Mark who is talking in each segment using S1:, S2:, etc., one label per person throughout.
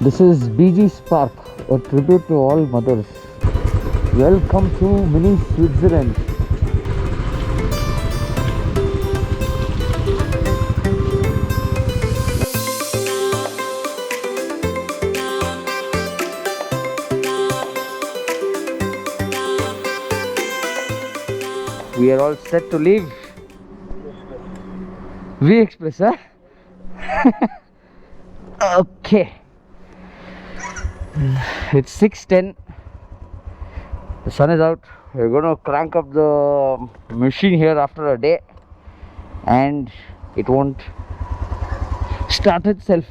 S1: This is BG's Park, a tribute to all mothers. Welcome to mini Switzerland. We are all set to leave. V Express, huh? Okay. It's 6:10. The sun is out. We're going to crank up the machine here after a day, and it won't start itself.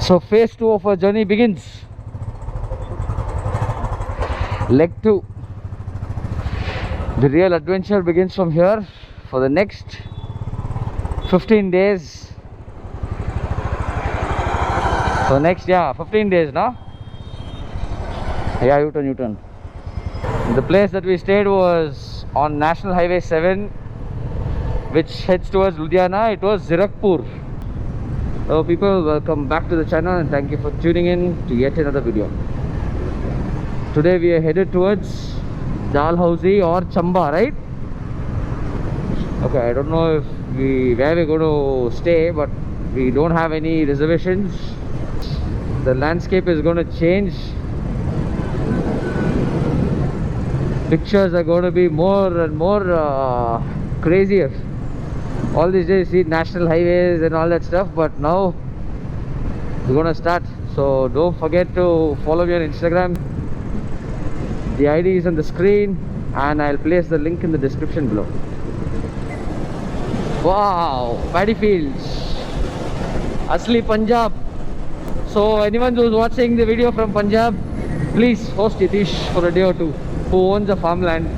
S1: So phase 2 of our journey begins. Leg 2. The real adventure begins from here for the next 15 days. So next, 15 days now. Yeah, U-turn. The place that we stayed was on National Highway 7, which heads towards Ludhiana. It was Zirakpur. Hello people, welcome back to the channel and thank you for tuning in to yet another video. Today we are headed towards Dalhousie or Chamba, right? Okay, I don't know if where we're going to stay, but we don't have any reservations. The landscape is going to change. Pictures are going to be more and more crazier. All these days you see national highways and all that stuff, but now we're going to start. So don't forget to follow me on Instagram. The ID is on the screen and I'll place the link in the description below. Wow, paddy fields, Asli Punjab. So anyone who's watching the video from Punjab, please host Yatish for a day or two, who owns a farmland.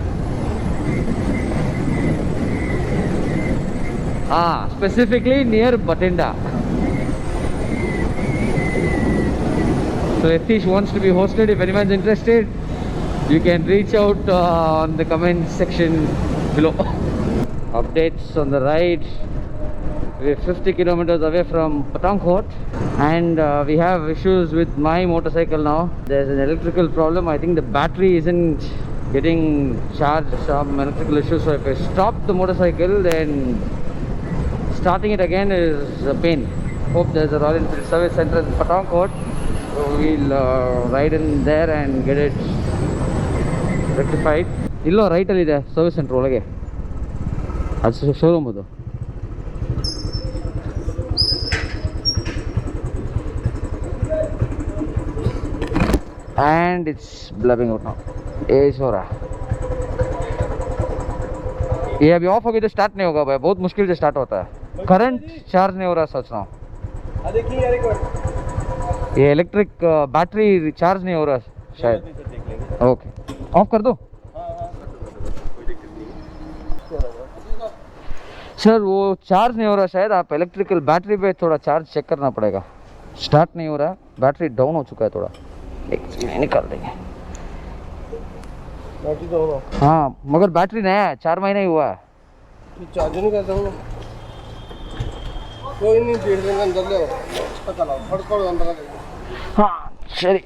S1: Specifically near Bathinda. So Yatish wants to be hosted. If anyone's interested, you can reach out on the comment section below. Updates on the ride. We're 50 kilometers away from Pathankot, and we have issues with my motorcycle now. There's an electrical problem. I think the battery isn't getting charged, some electrical issues. So if I stop the motorcycle, then starting it again is a pain. Hope there's a Royal Enfield service center in Pathankot. So we'll ride in there and get it rectified. Illo right alli ide service center olage. Adu showroom adu. And it's blabbing out now. ऐश हो रहा ये अभी of होगी तो start नहीं होगा भाई, बहुत मुश्किल से स्टार्ट होता है. करंट चार्ज नहीं हो रहा, सोच रहा हूँ. देखिए यार एक बार ये इलेक्ट्रिक बैटरी चार्ज नहीं हो रहा शायद. ओके, ऑफ कर दो सर. वो चार्ज नहीं हो रहा शायद. आप इलेक्ट्रिकल बैटरी पे थोड़ा चार्ज चेक करना पड़ेगा. स्टार्ट नहीं हो रहा, बैटरी डाउन हो चुका है थोड़ा. एक निकाल देंगे. हाँ मगर बैटरी नया है, 4 महीना ही हुआ है.
S2: चार्ज नहीं करता हूँ. कोई नहीं, 1.5 दिन के अंदर ले आओ. पता लाओ फटको अंदर ले.
S1: हाँ सही.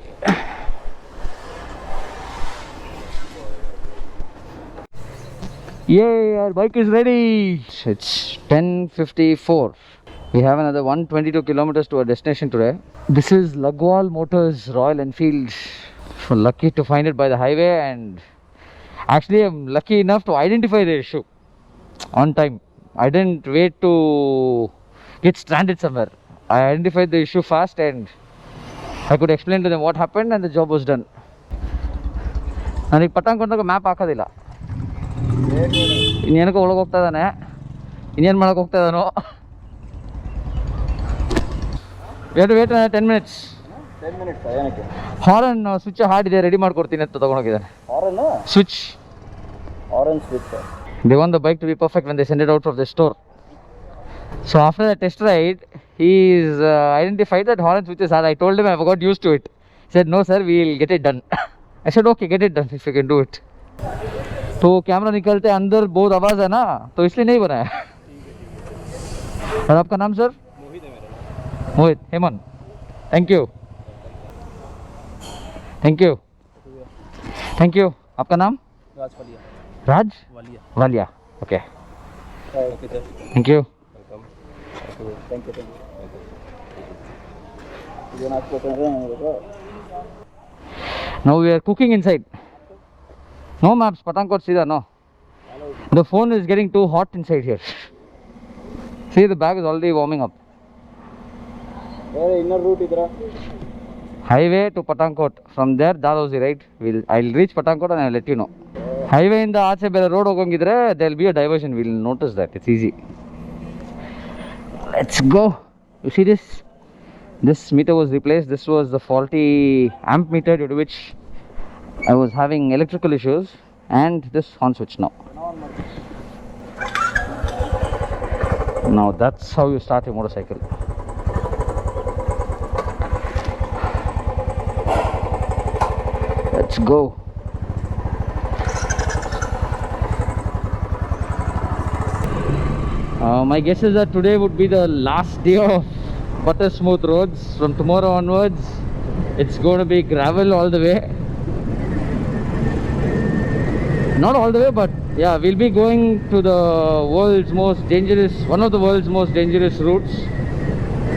S1: Yay, our bike is ready. It's 10:54. We have another 122 kilometers to our destination today. This is Lagwal Motors Royal Enfield. So lucky to find it by the highway, and actually I'm lucky enough to identify the issue on time. I didn't wait to get stranded somewhere. I identified the issue fast and I could explain to them what happened and the job was done. ನನಗೆ ಪಟಾಂಗ್ map ಹಾಕೋದಿಲ್ಲ. ಇನ್ನೇನಕ್ಕೆ ಒಳಗೆ ಹೋಗ್ತಾ ಇದ್ದಾನೆ, ಇನ್ನೇನು ಮಾಡೋಕೆ ಹೋಗ್ತಾ ಇದ್ದಾನೋ. Wait 10 minutes.
S2: 10 minutes ಏನಕ್ಕೆ?
S1: ಹಾರನ್ ಸ್ವಿಚ್ ಹಾಡಿದೆ, ರೆಡಿ ಮಾಡ್ಕೊಡ್ತೀನಿ ಅಂತ ತೊಗೊಂಡೋಗಿದ್ದಾನೆ.
S2: Horn
S1: switch.
S2: Horn switch.
S1: They want the bike to be perfect when they send it out from the store. So after the test ride, he's identified that horn switches are. I told him I got used to it. He said, no sir, we'll get it done. I said, okay, get it done if you can do it. तो camera निकलते अंदर बहुत आवाज़ है ना, तो इसलिए नहीं बनाया। और आपका नाम सर?
S2: मोहित है मेरा।
S1: Mohit Hemant, thank you thank you thank you. आपका नाम?
S2: Raj Walia.
S1: Raj
S2: Walia.
S1: Walia, okay
S2: okay sir,
S1: thank you.
S2: Welcome. Thank you. ये नाच को कर रहे हैं मेरे को।
S1: Now we are cooking inside. No maps, Pathankot Sida, no. The phone is getting too hot inside here. See, the bag is already warming up.
S2: अरे inner root इधर।
S1: Highway to Pathankot. From there, Dalhousie, right? I'll reach Pathankot and I'll let you know. Highway in the Ache Bele road hogongidre, there'll be a diversion. We'll notice that. It's easy. Let's go. You see this? This meter was replaced. This was the faulty amp meter due to which I was having electrical issues, and this on switch now. Now that's how you start a motorcycle. Let's go. My guess is that today would be the last day of butter smooth roads. From tomorrow onwards, it's going to be gravel all the way. Not all the way, but yeah, we'll be going to the world's most dangerous, one of the world's most dangerous routes.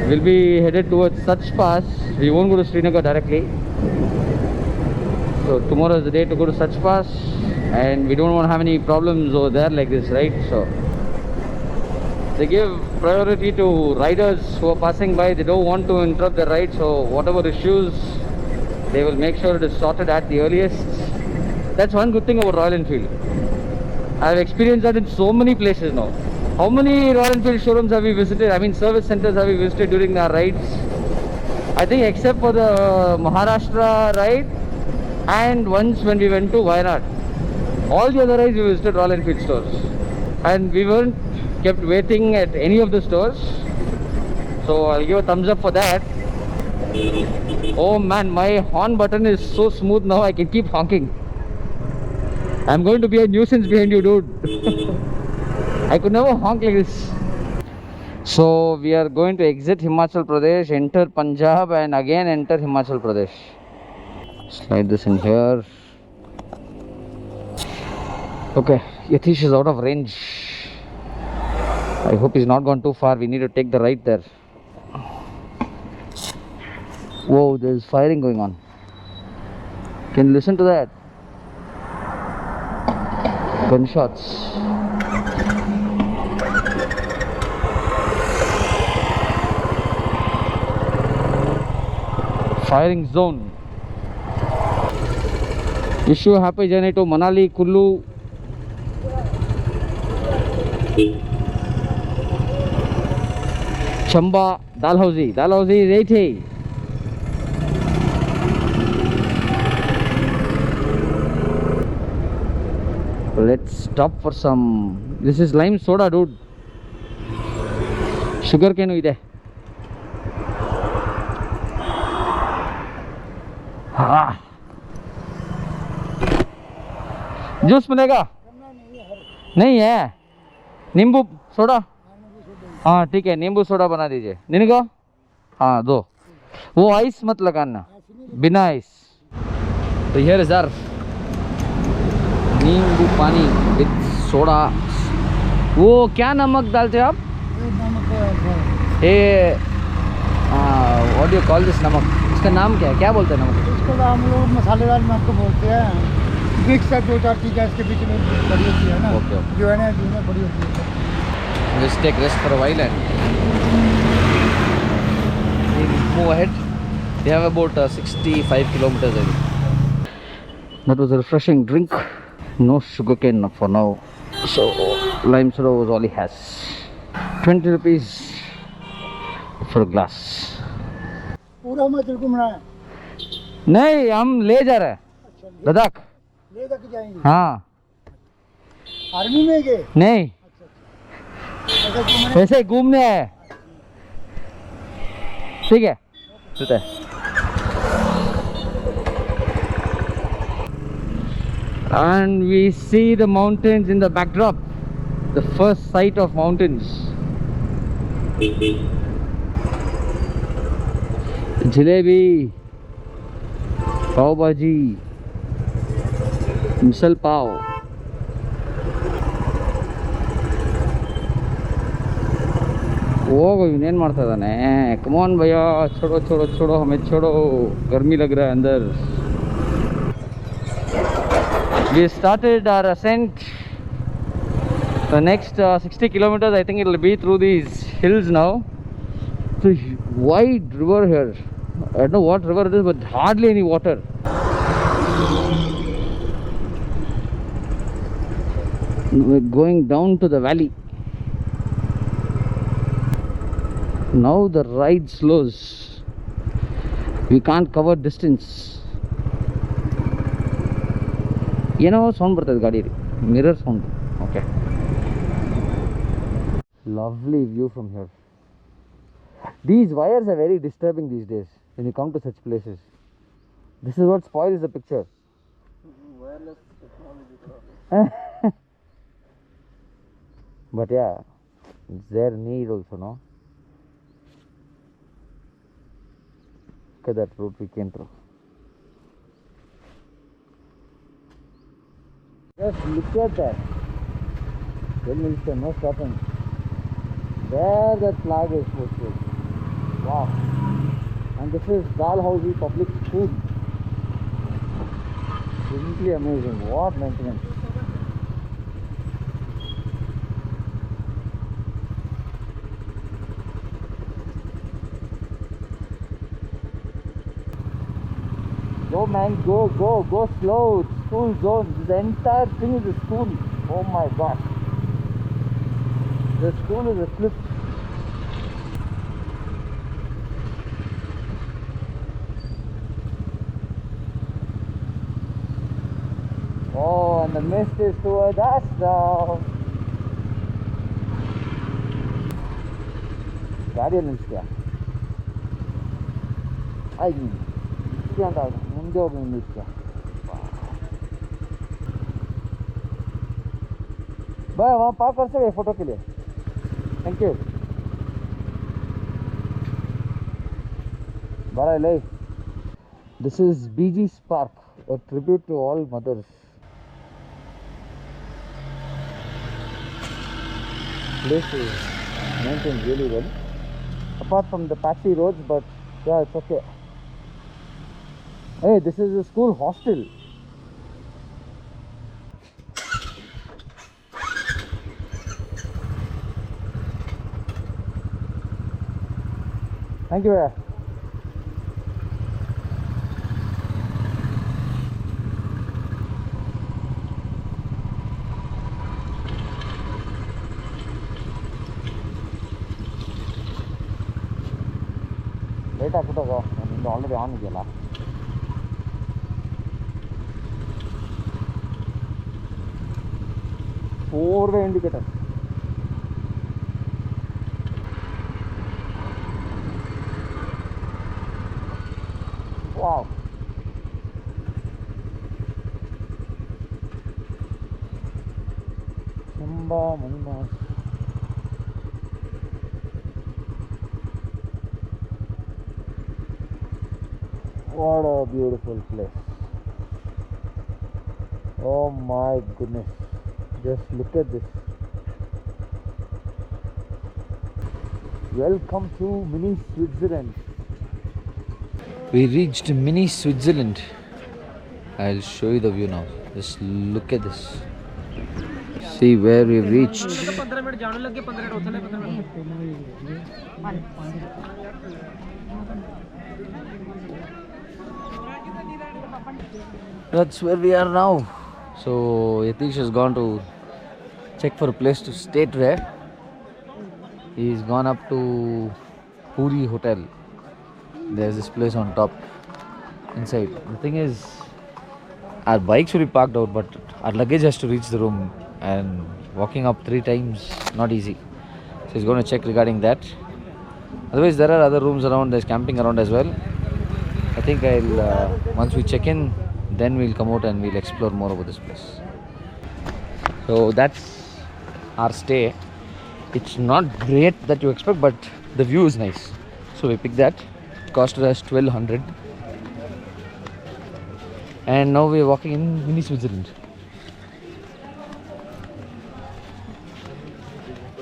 S1: We'll be headed towards Sach Pass. We won't go to Srinagar directly. So tomorrow is the day to go to Sach Pass, and we don't want to have any problems over there like this, right? So they give priority to riders who are passing by. They don't want to interrupt their ride, so whatever issues, they will make sure it is sorted at the earliest. That's one good thing about Royal Enfield. I've experienced that in so many places now. How many Royal Enfield showrooms have we visited? I mean, service centers have we visited during our rides? I think except for the Maharashtra ride and once when we went to Wayanad. All the other rides we visited Royal Enfield stores. And we weren't kept waiting at any of the stores. So I'll give a thumbs up for that. Oh man, my horn button is so smooth now, I can keep honking. I'm going to be a nuisance behind you, dude. I could never honk like this. So we are going to exit Himachal Pradesh, enter Punjab, and again enter Himachal Pradesh. Slide this in here. Okay, Yatish is out of range. I hope he's not gone too far. We need to take the right there. Whoa, there's firing going on. Can you listen to that? Gunshots. Firing zone. Wish you a happy journey to Manali, Kullu. Chamba, Dalhousie. Dalhousie is 80. Let's stop for some. This is lime soda, dude. Sugar cane ide. Juice मिलेगा? नहीं है। नींबू soda? हाँ ठीक है, नींबू soda बना दीजिए। निनको? हाँ दो। वो आइस मत लगाना, बिना आइस। तो हियर इज आवर नींबू पानी विद सोडा। वो क्या नमक डालते हो आप? ये what do you call this नमक? इसका नाम क्या है? क्या बोलते हैं नमक?
S2: इसको हम लोग मसालेदार नमक को बोलते हैं। मिक्स है, 2-4 चीज़ें इसके बीच में बड़ी होती है ना।
S1: ओके
S2: जो है ना, जो बड़ी होती है।
S1: Let's take rest for a while and we'll move ahead. We have about 65 kilometers away. That was a refreshing drink. No sugarcane for now. So lime soda was all he has. 20 rupees for a glass.
S2: पूरा हिमाचल घूमना है?
S1: नहीं, हम ले जा रहे हैं लद्दाख।
S2: ले तक जाएंगे?
S1: हाँ।
S2: आर्मी में गए?
S1: नहीं,
S2: ऐसा घूमने?
S1: वैसे ही घूमने आए। ठीक है, चलते हैं। And we see the mountains in the backdrop, the first sight of mountains. Jalebi, pav bhaji, misal pav. ಹೋಗು ಇವನೇನು ಮಾಡ್ತಾ ಇದ್ದಾನೆ ಕಮಾನ್ ಭಯ್ಯ छोड़ो छोड़ो छोड़ो हमें छोड़ो गर्मी लग रहा है अंदर. We started our ascent. The next 60 kilometers I think it will be through these hills now. It's a wide river here. I don't know what river it is, but hardly any water. We're going down to the valley. Now the ride slows. We can't cover distance. ಏನೋ sound ಬರ್ತದೆ ಗಾಡಿಯಲ್ಲಿ mirror sound. Okay, lovely view from here. These wires are very disturbing these days when you come to such places. This is what spoils the picture.
S2: Wireless technology.
S1: But yeah, it's their need also, no? Look at that route we came through. Just look at that. No stopping. There that flag is posted. Wow. And this is Dalhousie Public School. Simply amazing. What maintenance. Go man, go slow. It's school zone. The entire thing is a school. Oh my gosh. The school is a cliff. Oh, and the mist is toward us now. Guardian is here. I mean. ಮುಂದೆ ಹೋಗಿ ನಿಲ್ಲಿಸ್ತೀಯ भाई वहाँ park कर सकते photo के लिए. Thank you. बड़ा ले. This is BG's Park, a tribute to all mothers. Place is maintained really well, apart from the patchy roads, but yeah, it's okay. Hey, this is a school hostel. Thank you. Late ಆಗ್ಬಿಟ್ಟೋಗೋ ನಿಂದು already on ಇದೆಯಲ್ಲ. Four-way indicator. Wow. Mumba. What a beautiful place. Oh my goodness. Just look at this. Welcome to mini Switzerland. We reached mini Switzerland. I'll show you the view now. Just look at this. See where we've reached. That's where we are now. So Yatish has gone to check for a place to stay today. He's gone up to Puri Hotel. There's this place on top inside. The thing is, our bikes will be parked out, but our luggage has to reach the room, and walking up 3 times not easy. So he's going to check regarding that. Otherwise there are other rooms around. There's camping around as well. I think I'll once we check in, then we'll come out and we'll explore more about this place. So that's our stay. It's not great that you expect, but the view is nice. So we picked that. It costed us 1200. And now we're walking in mini Switzerland.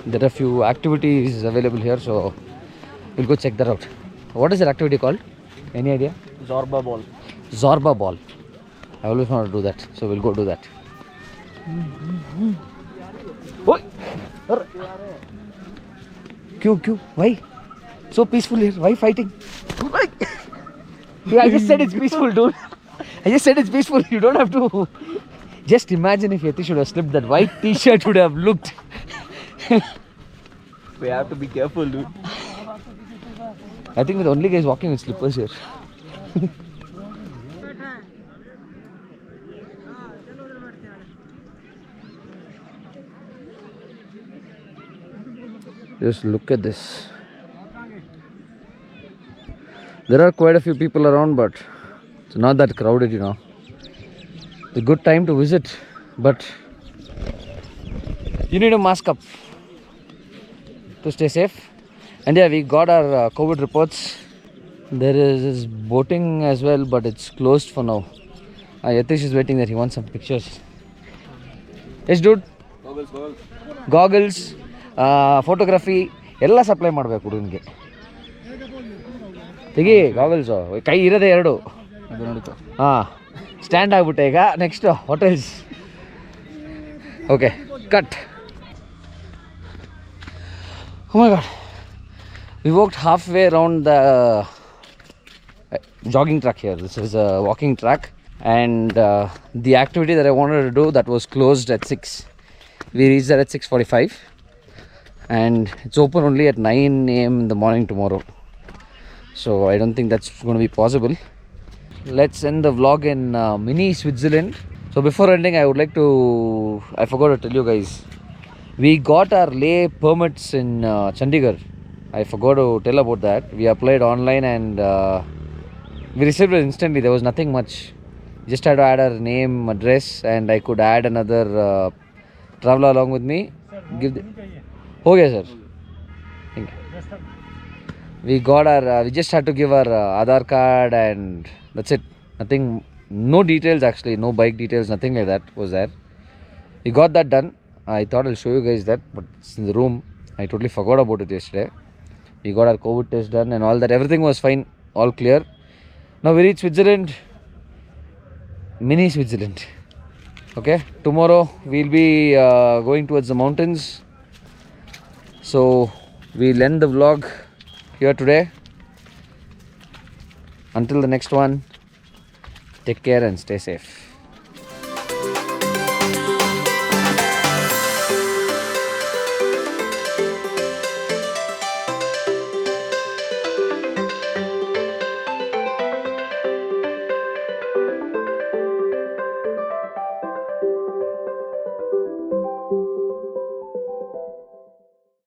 S1: There are a few activities available here, so we'll go check that out. What is that activity called? Any idea?
S2: Zorba ball.
S1: Zorba ball. I always want to do that, so we'll go do that. Oi! Kyun? Why? So peaceful here. Why fighting? Yeah, I just said it's peaceful, dude. I just said it's peaceful. You don't have to. Just imagine if Yati should have slipped. That white t-shirt would have looked.
S2: We have to be careful, dude.
S1: I think we're the only guys walking with slippers here. Just look at this. There are quite a few people around, but it's not that crowded, you know. It's a good time to visit, but you need a mask up to stay safe. And yeah, we got our COVID reports. There is boating as well, but it's closed for now. Yatish is waiting there. He wants some pictures. Yes, dude. Goggles. Photography. ಎಲ್ಲ supply ಮಾಡಬೇಕು ಹುಡುಗನಿಗೆ. ತೆಗಿ goggles, ಕೈ ಇರೋದೇ ಎರಡು. ಹಾಂ, stand ಆಗ್ಬಿಟ್ಟೆ ಈಗ. Next hotels. Okay, cut. Oh my god. We walked halfway around the jogging track here. This is a walking track, and the activity that I wanted to do, that was closed at 6. We reached there at 6:45, and it's open only at 9 a.m. in the morning tomorrow. So I don't think that's going to be possible. Let's end the vlog in mini Switzerland. So before ending, I would like to, I forgot to tell you guys, we got our lay permits in Chandigarh. I forgot to tell about that. We applied online and we received it instantly. There was nothing much. Just had to add our name, address, and I could add another traveler along with me. Give the... Okay, sir. Thank you. We got our, we just had to give our Aadhaar card, and that's it. Nothing, no details actually, no bike details, nothing like that was there. We got that done. I thought I'll show you guys that, but it's in the room. I totally forgot about it yesterday. We got our COVID test done and all that. Everything was fine, all clear. Now we reach Switzerland, mini Switzerland. Okay, tomorrow we'll be going towards the mountains. So we'll end the vlog here today. Until the next one, take care and stay safe.